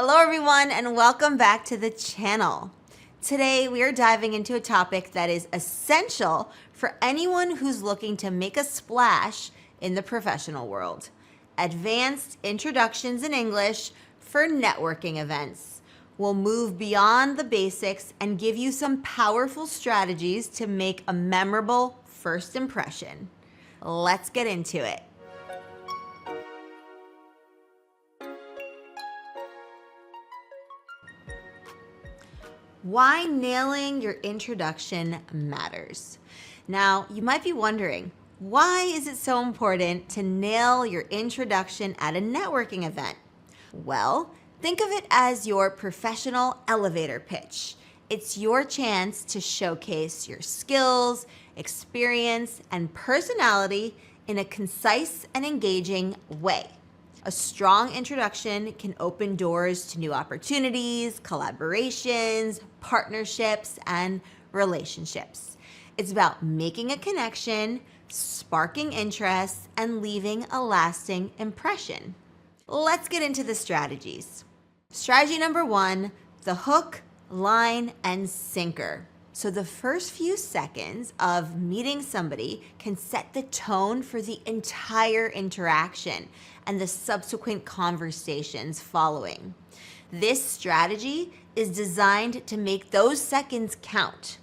Hello everyone and welcome back to the channel. Today we are diving into a topic that is essential for anyone who's looking to make a splash in the professional world. Advanced introductions in English for networking events. We'll move beyond the basics and give you some powerful strategies to make a memorable first impression. Let's get into it. Why nailing your introduction matters. Now, you might be wondering, why is it so important to nail your introduction at a networking event? Well, think of it as your professional elevator pitch. It's your chance to showcase your skills, experience, and personality in a concise and engaging way. A strong introduction can open doors to new opportunities, collaborations, partnerships, and relationships. It's about making a connection, sparking interest, and leaving a lasting impression. Let's get into the strategies. Strategy number 1, the hook, line, and sinker. So the first few seconds of meeting somebody can set the tone for the entire interaction and the subsequent conversations following. This strategy is designed to make those seconds count.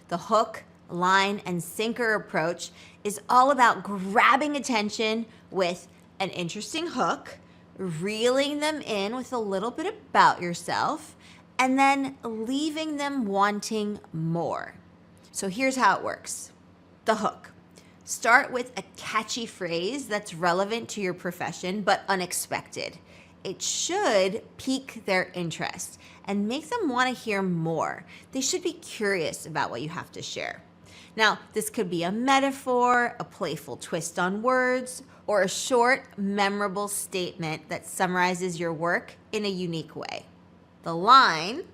The hook, line, and sinker approach is all about grabbing attention with an interesting hook, reeling them in with a little bit about yourself, and then leaving them wanting more. So here's how it works. The hook. Start with a catchy phrase that's relevant to your profession but unexpected. It should pique their interest and make them want to hear more. They should be curious about what you have to share. Now, this could be a metaphor, a playful twist on words, or a short, memorable statement that summarizes your work in a unique way. The line,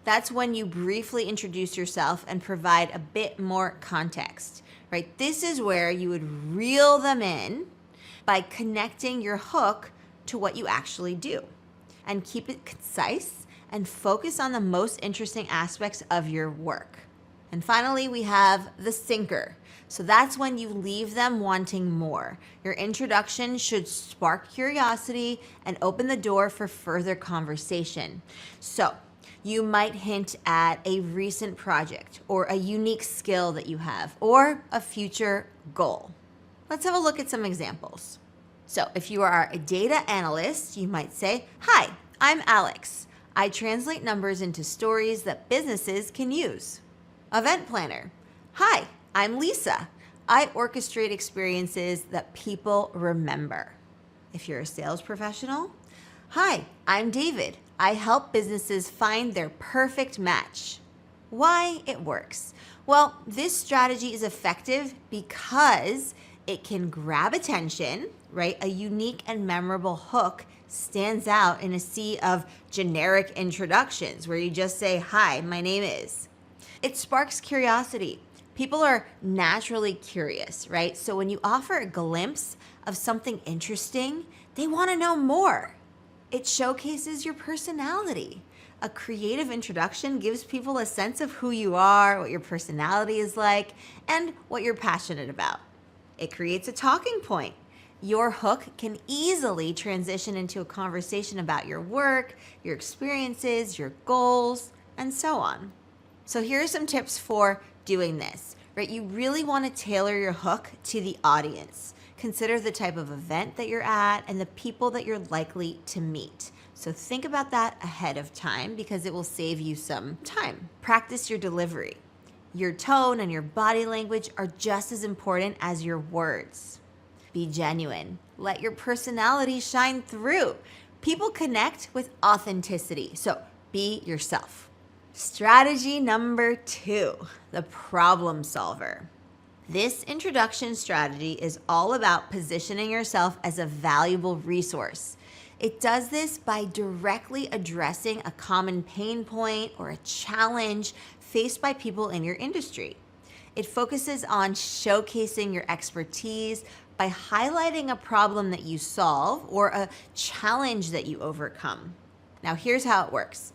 that's when you briefly introduce yourself and provide a bit more context, right? This is where you would reel them in by connecting your hook to what you actually do. And keep it concise and focus on the most interesting aspects of your work. And finally, we have the sinker. So that's when you leave them wanting more. Your introduction should spark curiosity and open the door for further conversation. So you might hint at a recent project or a unique skill that you have or a future goal. Let's have a look at some examples. So if you are a data analyst, you might say, "Hi, I'm Alex. I translate numbers into stories that businesses can use." Event planner. "Hi, I'm Lisa. I orchestrate experiences that people remember." If you're a sales professional, "Hi, I'm David. I help businesses find their perfect match." Why it works? Well, this strategy is effective because it can grab attention, right? A unique and memorable hook stands out in a sea of generic introductions where you just say, "Hi, my name is." It sparks curiosity. People are naturally curious, right? So when you offer a glimpse of something interesting, they want to know more. It showcases your personality. A creative introduction gives people a sense of who you are, what your personality is like, and what you're passionate about. It creates a talking point. Your hook can easily transition into a conversation about your work, your experiences, your goals, and so on. So here are some tips for doing this, right? You really want to tailor your hook to the audience. Consider the type of event that you're at and the people that you're likely to meet. So think about that ahead of time because it will save you some time. Practice your delivery. Your tone and your body language are just as important as your words. Be genuine. Let your personality shine through. People connect with authenticity, so be yourself. Strategy number 2, the problem solver. This introduction strategy is all about positioning yourself as a valuable resource. It does this by directly addressing a common pain point or a challenge faced by people in your industry. It focuses on showcasing your expertise by highlighting a problem that you solve or a challenge that you overcome. Now, here's how it works.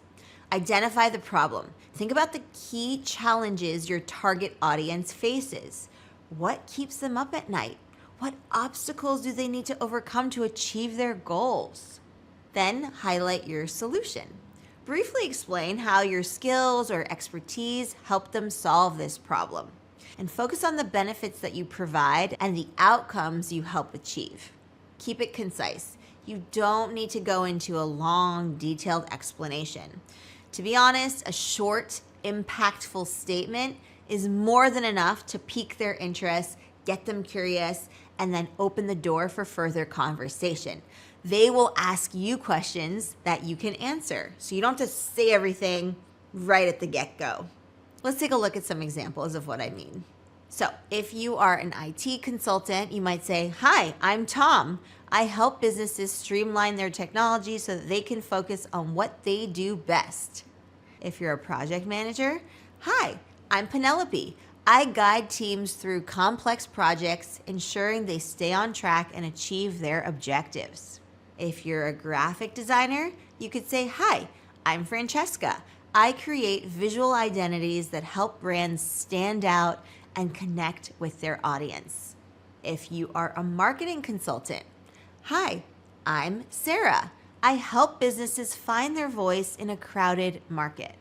Identify the problem. Think about the key challenges your target audience faces. What keeps them up at night? What obstacles do they need to overcome to achieve their goals? Then highlight your solution. Briefly explain how your skills or expertise help them solve this problem. And focus on the benefits that you provide and the outcomes you help achieve. Keep it concise. You don't need to go into a long, detailed explanation. To be honest, a short, impactful statement is more than enough to pique their interest, get them curious, and then open the door for further conversation. They will ask you questions that you can answer, so you don't have to say everything right at the get-go. Let's take a look at some examples of what I mean. So if you are an IT consultant, you might say, "Hi, I'm Tom. I help businesses streamline their technology so that they can focus on what they do best." If you're a project manager, "Hi, I'm Penelope. I guide teams through complex projects, ensuring they stay on track and achieve their objectives." If you're a graphic designer, you could say, "Hi, I'm Francesca. I create visual identities that help brands stand out and connect with their audience." If you are a marketing consultant, "Hi, I'm Sarah. I help businesses find their voice in a crowded market."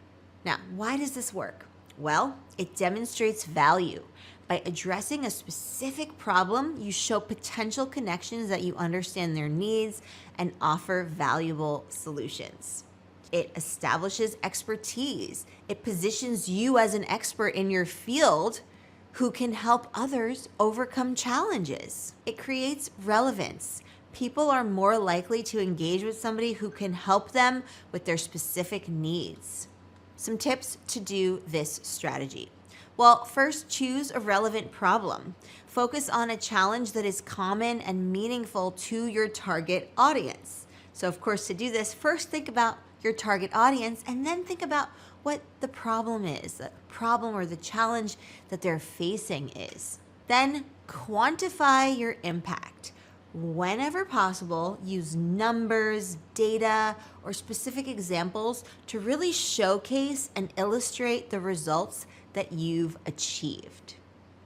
Now, why does this work? Well, it demonstrates value. By addressing a specific problem, you show potential connections that you understand their needs and offer valuable solutions. It establishes expertise. It positions you as an expert in your field who can help others overcome challenges. It creates relevance. People are more likely to engage with somebody who can help them with their specific needs. Some tips to do this strategy. Well, first, choose a relevant problem. Focus on a challenge that is common and meaningful to your target audience. So, of course, to do this, first think about your target audience and then think about what the problem is, the problem or the challenge that they're facing is. Then quantify your impact. Whenever possible, use numbers, data, or specific examples to really showcase and illustrate the results that you've achieved.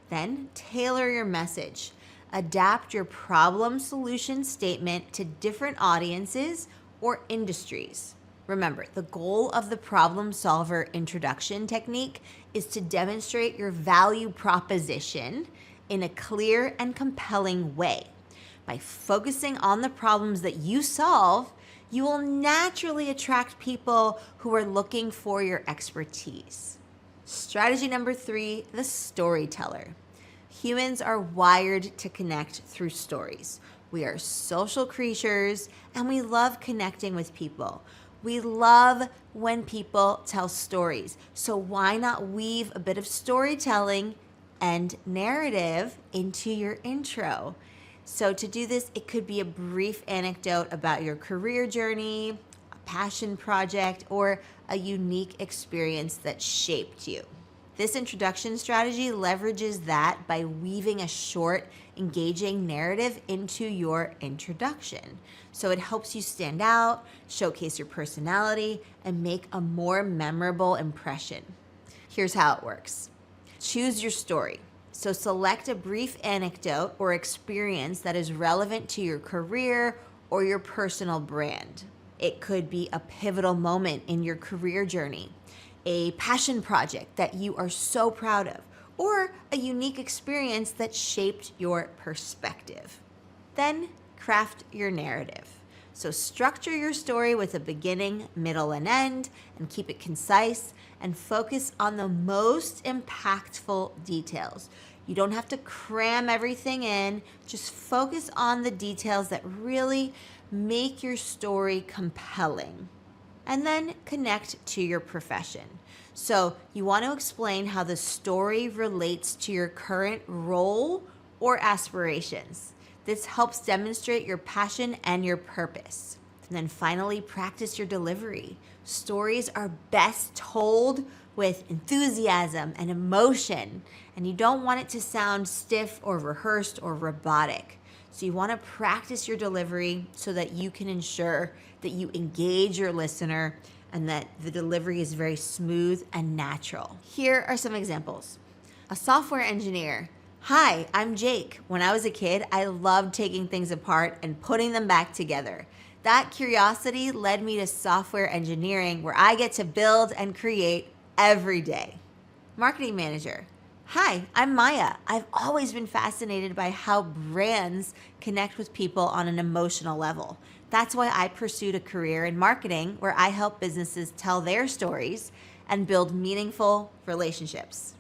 Then tailor your message. Adapt your problem solution statement to different audiences or industries. Remember, the goal of the problem solver introduction technique is to demonstrate your value proposition in a clear and compelling way. By focusing on the problems that you solve, you will naturally attract people who are looking for your expertise. Strategy number 3, the storyteller. Humans are wired to connect through stories. We are social creatures and we love connecting with people. We love when people tell stories. So why not weave a bit of storytelling and narrative into your intro? So to do this, it could be a brief anecdote about your career journey, a passion project, or a unique experience that shaped you. This introduction strategy leverages that by weaving a short, engaging narrative into your introduction. So it helps you stand out, showcase your personality, and make a more memorable impression. Here's how it works. Choose your story. So select a brief anecdote or experience that is relevant to your career or your personal brand. It could be a pivotal moment in your career journey, a passion project that you are so proud of, or a unique experience that shaped your perspective. Then craft your narrative. So structure your story with a beginning, middle, and end, and keep it concise and focus on the most impactful details. You don't have to cram everything in, just focus on the details that really make your story compelling. And then connect to your profession. So you want to explain how the story relates to your current role or aspirations. This helps demonstrate your passion and your purpose. And then finally, practice your delivery. Stories are best told with enthusiasm and emotion, and you don't want it to sound stiff or rehearsed or robotic. So you want to practice your delivery so that you can ensure that you engage your listener and that the delivery is very smooth and natural. Here are some examples. A software engineer. Hi, I'm Jake. When I was a kid, I loved taking things apart and putting them back together. That curiosity led me to software engineering, where I get to build and create every day. Marketing manager. Hi, I'm Maya. I've always been fascinated by how brands connect with people on an emotional level. That's why I pursued a career in marketing, where I help businesses tell their stories and build meaningful relationships.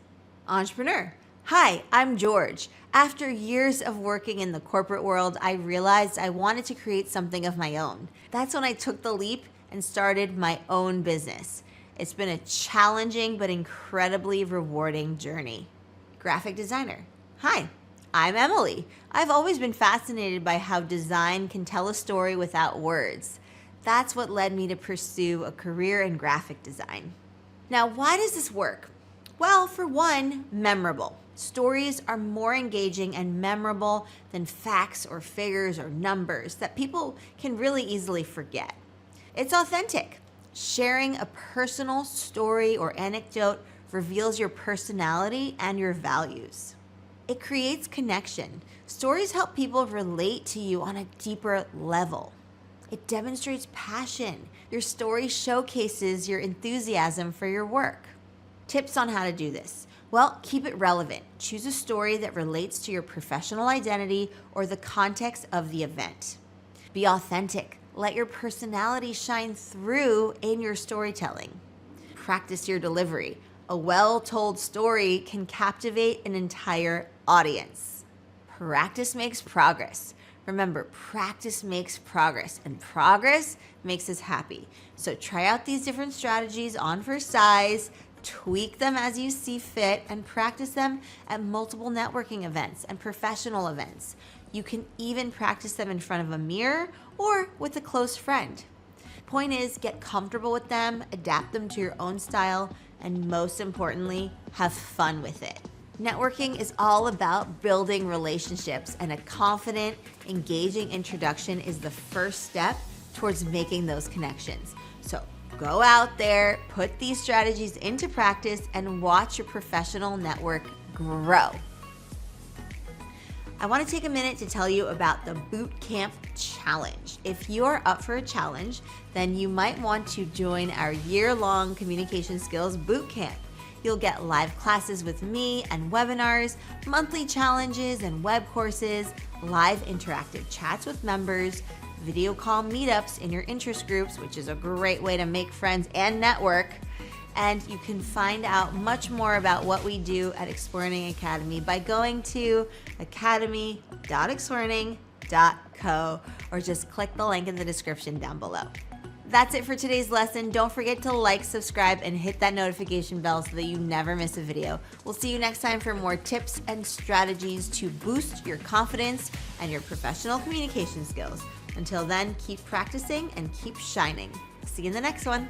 Entrepreneur. Hi, I'm George. After years of working in the corporate world, I realized I wanted to create something of my own. That's when I took the leap and started my own business. It's been a challenging but incredibly rewarding journey. Graphic designer. Hi, I'm Emily. I've always been fascinated by how design can tell a story without words. That's what led me to pursue a career in graphic design. Now, why does this work? Well, for one, memorable. Stories are more engaging and memorable than facts or figures or numbers that people can really easily forget. It's authentic. Sharing a personal story or anecdote reveals your personality and your values. It creates connection. Stories help people relate to you on a deeper level. It demonstrates passion. Your story showcases your enthusiasm for your work. Tips on how to do this. Well, keep it relevant. Choose a story that relates to your professional identity or the context of the event. Be authentic. Let your personality shine through in your storytelling. Practice your delivery. A well-told story can captivate an entire audience. Practice makes progress. Remember, practice makes progress, and progress makes us happy. So try out these different strategies on for size, tweak them as you see fit, and practice them at multiple networking events and professional events. You can even practice them in front of a mirror or with a close friend. Point is, get comfortable with them, adapt them to your own style, and most importantly, have fun with it. Networking is all about building relationships, and a confident, engaging introduction is the first step towards making those connections. So go out there, put these strategies into practice, and watch your professional network grow. I want to take a minute to tell you about the Bootcamp Challenge. If you're up for a challenge, then you might want to join our year-long communication skills bootcamp. You'll get live classes with me and webinars, monthly challenges and web courses, live interactive chats with members, video call meetups in your interest groups, which is a great way to make friends and network. And you can find out much more about what we do at Explearning Academy by going to academy.explearning.co or just click the link in the description down below. That's it for today's lesson. Don't forget to like, subscribe, and hit that notification bell so that you never miss a video. We'll see you next time for more tips and strategies to boost your confidence and your professional communication skills. Until then, keep practicing and keep shining. See you in the next one.